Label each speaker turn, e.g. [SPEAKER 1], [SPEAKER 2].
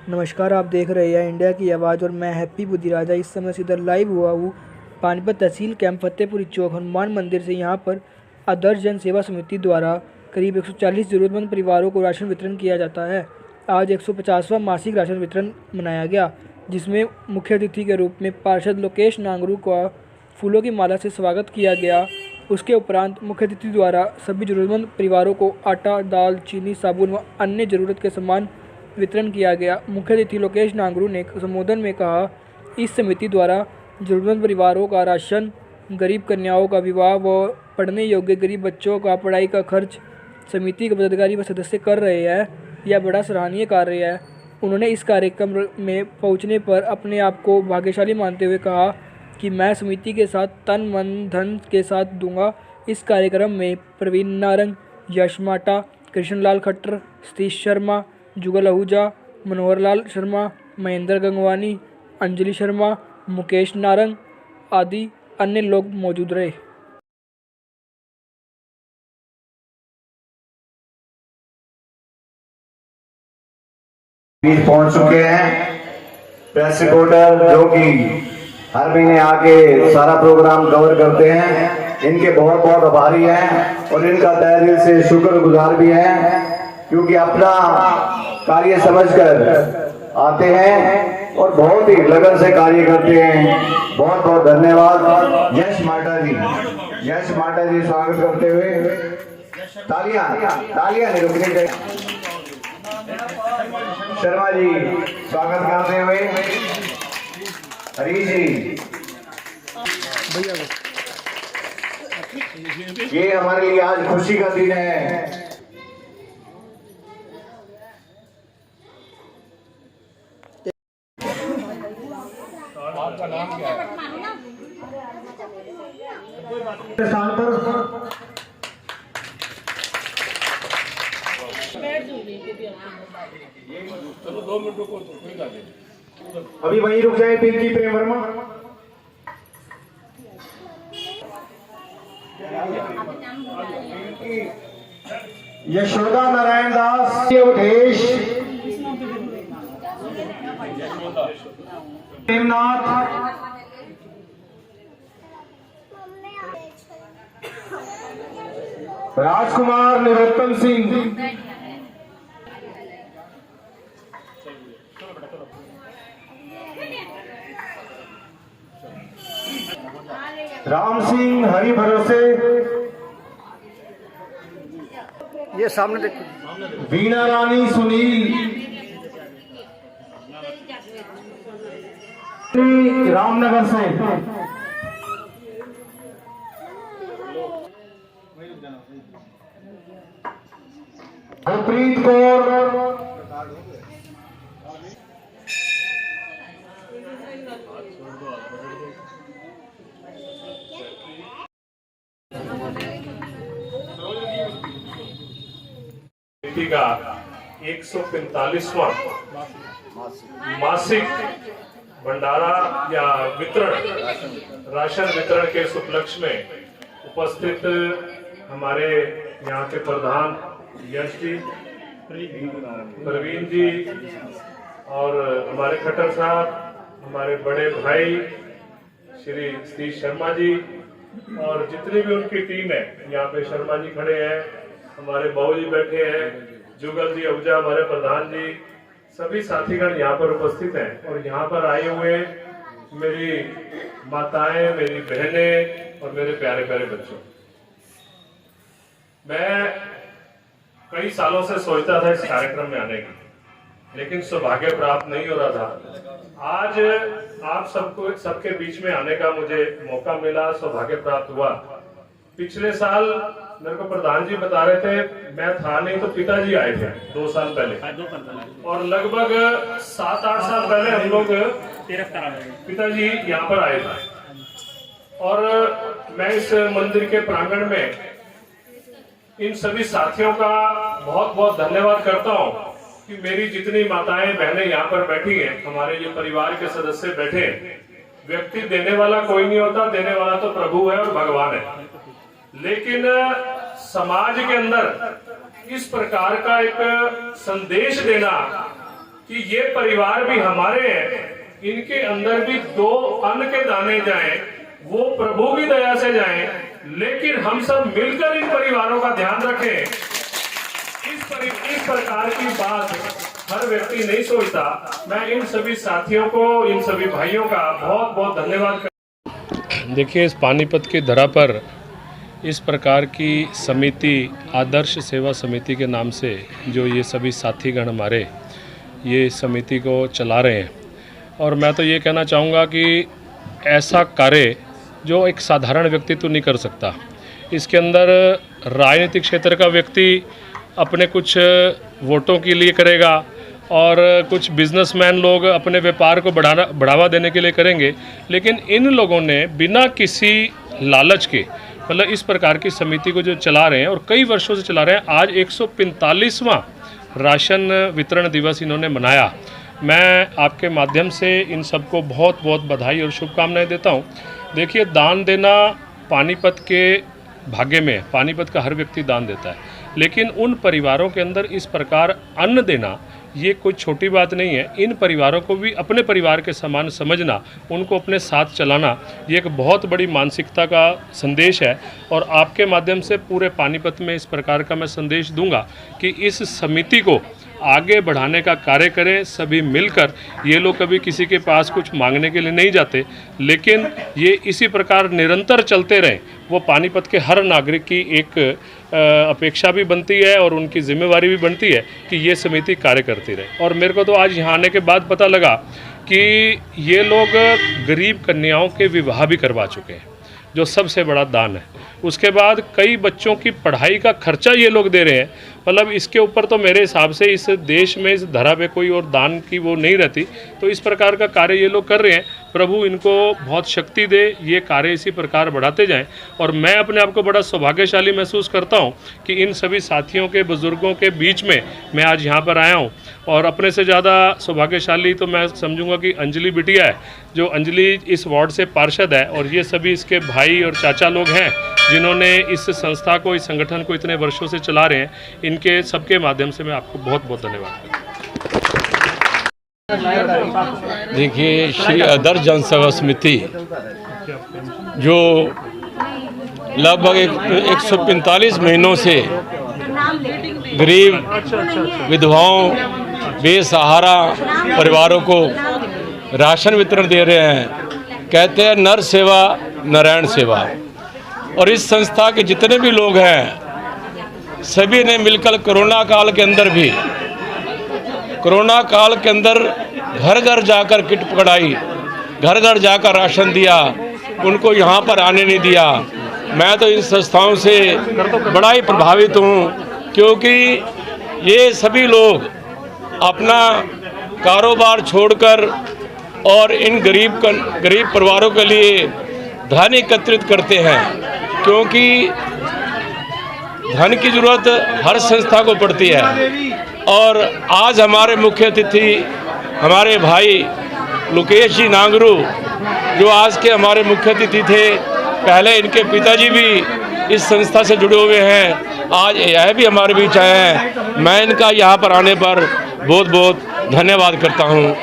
[SPEAKER 1] नमस्कार, आप देख रहे हैं इंडिया की आवाज़ और मैं हैप्पी बुद्धिराजा। इस समय सीधा लाइव हुआ हूँ पानीपत तहसील कैंप फतेहपुरी चौक हनुमान मंदिर से। यहाँ पर आदर्श जन सेवा समिति द्वारा करीब 140 ज़रूरतमंद परिवारों को राशन वितरण किया जाता है। आज 150वां मासिक राशन वितरण मनाया गया, जिसमें मुख्य अतिथि के रूप में पार्षद लोकेश नांगरू का फूलों की माला से स्वागत किया गया। उसके उपरांत मुख्य अतिथि द्वारा सभी ज़रूरतमंद परिवारों को आटा, दाल, चीनी, साबुन व अन्य ज़रूरत के सामान वितरण किया गया। मुख्य अतिथि लोकेश नांगरू ने संबोधन में कहा, इस समिति द्वारा जरूरतमंद परिवारों का राशन, गरीब कन्याओं का विवाह व पढ़ने योग्य गरीब बच्चों का पढ़ाई का खर्च समिति के पदाधिकारी व सदस्य कर रहे हैं। यह बड़ा सराहनीय कार्य है। उन्होंने इस कार्यक्रम में पहुंचने पर अपने आप को भाग्यशाली मानते हुए कहा कि मैं समिति के साथ तन मन धन के साथ दूंगा। इस कार्यक्रम में प्रवीण नारंग, यश माटा, कृष्णलाल खट्टर, सतीश शर्मा, जुगल आहूजा, मनोहर लाल शर्मा, महेंद्र गंगवानी, अंजलि शर्मा, मुकेश नारंग आदि अन्य लोग मौजूद रहे।
[SPEAKER 2] पहुंच चुके हैं प्रेस रिपोर्टर, जो कि हर महीने आके सारा प्रोग्राम कवर करते हैं। इनके बहुत बहुत आभारी हैं और इनका तहे दिल से शुक्रगुजार भी हैं, क्योंकि अपना कार्य समझकर आते हैं और बहुत ही लगन से कार्य करते हैं। बहुत बहुत धन्यवाद। यश माटा जी स्वागत करते हुए तालियां नहीं रुकनी चाहिए। शर्मा जी स्वागत करते हुए, हरीश जी, ये हमारे लिए आज खुशी का दिन है। आपका नाम क्या है? स्थान पर
[SPEAKER 3] चलो 2 मिनट को कोई बात नहीं,
[SPEAKER 2] अभी वहीं रुक जाए। पिंकी प्रेम वर्मा, यशोदा नारायण दास, अवधेश, प्रेमनाथ, राजकुमार, निरोत्तम सिंह, राम सिंह, हरि भरोसे,
[SPEAKER 1] ये सामने देखो,
[SPEAKER 2] वीणा रानी, सुनील, रामनगर से हरप्रीत कौर,
[SPEAKER 3] का 145वां मासिक भंडारा या राशन वितरण के इस उपलक्ष्य में उपस्थित हमारे यहाँ के प्रधान यश जी, प्रवीण जी और हमारे खट्टर साहब, हमारे बड़े भाई श्री सतीश शर्मा जी और जितनी भी उनकी टीम है, यहाँ पे शर्मा जी खड़े हैं, हमारे बाबू जी बैठे हैं, जुगल जी आहूजा हमारे प्रधान जी, सभी साथीगण यहाँ पर उपस्थित हैं। और यहाँ पर आए हुए मेरी माताएं, मेरी बहनें और मेरे प्यारे प्यारे बच्चों, मैं कई सालों से सोचता था इस कार्यक्रम में आने की, लेकिन सौभाग्य प्राप्त नहीं हो रहा था। आज आप सबके बीच में आने का मुझे मौका मिला, सौभाग्य प्राप्त हुआ। पिछले साल मेरे को प्रधान जी बता रहे थे, मैं था नहीं तो पिताजी आए थे 2 साल पहले, और लगभग 7-8 साल पहले हम लोग पिताजी यहाँ पर आए थे। और मैं इस मंदिर के प्रांगण में इन सभी साथियों का बहुत बहुत धन्यवाद करता हूँ कि मेरी जितनी माताएं बहनें यहाँ पर बैठी हैं, हमारे जो परिवार के सदस्य बैठे हैं, व्यक्ति देने वाला कोई नहीं होता, देने वाला तो प्रभु है और भगवान है। लेकिन समाज के अंदर इस प्रकार का एक संदेश देना कि ये परिवार भी हमारे हैं, इनके अंदर भी 2 अन्न के दाने जाएं, वो प्रभु की दया से जाएं, लेकिन हम सब मिलकर इन परिवारों का ध्यान रखें। इस प्रकार की बात हर व्यक्ति नहीं सोचता। मैं इन सभी साथियों को, इन सभी भाइयों का बहुत बहुत धन्यवाद। देखिए, इस पानीपत की धरा पर इस प्रकार की समिति, आदर्श सेवा समिति के नाम से जो ये सभी साथीगण हमारे ये समिति को चला रहे हैं, और मैं तो ये कहना चाहूँगा कि ऐसा कार्य जो एक साधारण व्यक्ति तो नहीं कर सकता। इसके अंदर राजनीतिक क्षेत्र का व्यक्ति अपने कुछ वोटों के लिए करेगा और कुछ बिजनेसमैन लोग अपने व्यापार को बढ़ावा देने के लिए करेंगे, लेकिन इन लोगों ने बिना किसी लालच के मतलब इस प्रकार की समिति को जो चला रहे हैं और कई वर्षों से चला रहे हैं। आज 145वां राशन वितरण दिवस इन्होंने मनाया। मैं आपके माध्यम से इन सबको बहुत बहुत बधाई और शुभकामनाएं देता हूं। देखिए, दान देना पानीपत के भाग्य में, पानीपत का हर व्यक्ति दान देता है, लेकिन उन परिवारों के अंदर इस प्रकार अन्न देना ये कोई छोटी बात नहीं है। इन परिवारों को भी अपने परिवार के समान समझना, उनको अपने साथ चलाना, ये एक बहुत बड़ी मानसिकता का संदेश है। और आपके माध्यम से पूरे पानीपत में इस प्रकार का मैं संदेश दूंगा कि इस समिति को आगे बढ़ाने का कार्य करें सभी मिलकर। ये लोग कभी किसी के पास कुछ मांगने के लिए नहीं जाते, लेकिन ये इसी प्रकार निरंतर चलते रहें। वो पानीपत के हर नागरिक की एक अपेक्षा भी बनती है और उनकी जिम्मेवारी भी बनती है कि ये समिति कार्य करती रहे। और मेरे को तो आज यहाँ आने के बाद पता लगा कि ये लोग गरीब कन्याओं के विवाह भी करवा चुके हैं, जो सबसे बड़ा दान है। उसके बाद कई बच्चों की पढ़ाई का खर्चा ये लोग दे रहे हैं। मतलब इसके ऊपर तो मेरे हिसाब से इस देश में, इस धरा पे कोई और दान की वो नहीं रहती। तो इस प्रकार का कार्य ये लोग कर रहे हैं। प्रभु इनको बहुत शक्ति दे, ये कार्य इसी प्रकार बढ़ाते जाएं। और मैं अपने आप को बड़ा सौभाग्यशाली महसूस करता हूं कि इन सभी साथियों के, बुजुर्गों के बीच में मैं आज यहाँ पर आया हूँ। और अपने से ज़्यादा सौभाग्यशाली तो मैं समझूंगा कि अंजलि बिटिया है, जो अंजलि इस वार्ड से पार्षद है, और ये सभी इसके भाई और चाचा लोग हैं जिन्होंने इस संस्था को, इस संगठन को इतने वर्षों से चला रहे हैं। इनके सबके माध्यम से मैं आपको बहुत बहुत धन्यवाद करता हूँ।
[SPEAKER 4] देखिए, श्री आदर्श जन सेवा समिति जो लगभग 145 महीनों से गरीब विधवाओं, बेसहारा परिवारों को राशन वितरण दे रहे हैं। कहते हैं नर सेवा नारायण सेवा। और इस संस्था के जितने भी लोग हैं सभी ने मिलकर कोरोना काल के अंदर भी, कोरोना काल के अंदर घर घर जाकर किट पकड़ाई, घर घर जाकर राशन दिया, उनको यहाँ पर आने नहीं दिया। मैं तो इन संस्थाओं से बड़ा ही प्रभावित हूँ, क्योंकि ये सभी लोग अपना कारोबार छोड़कर और इन गरीब परिवारों के लिए धन एकत्रित करते हैं, क्योंकि धन की जरूरत हर संस्था को पड़ती है। और आज हमारे मुख्य अतिथि हमारे भाई लोकेश जी नांगरू, जो आज के हमारे मुख्य अतिथि थे, पहले इनके पिताजी भी इस संस्था से जुड़े हुए हैं, आज यह भी हमारे बीच आए हैं। मैं इनका यहाँ पर आने पर बहुत बहुत धन्यवाद करता हूँ।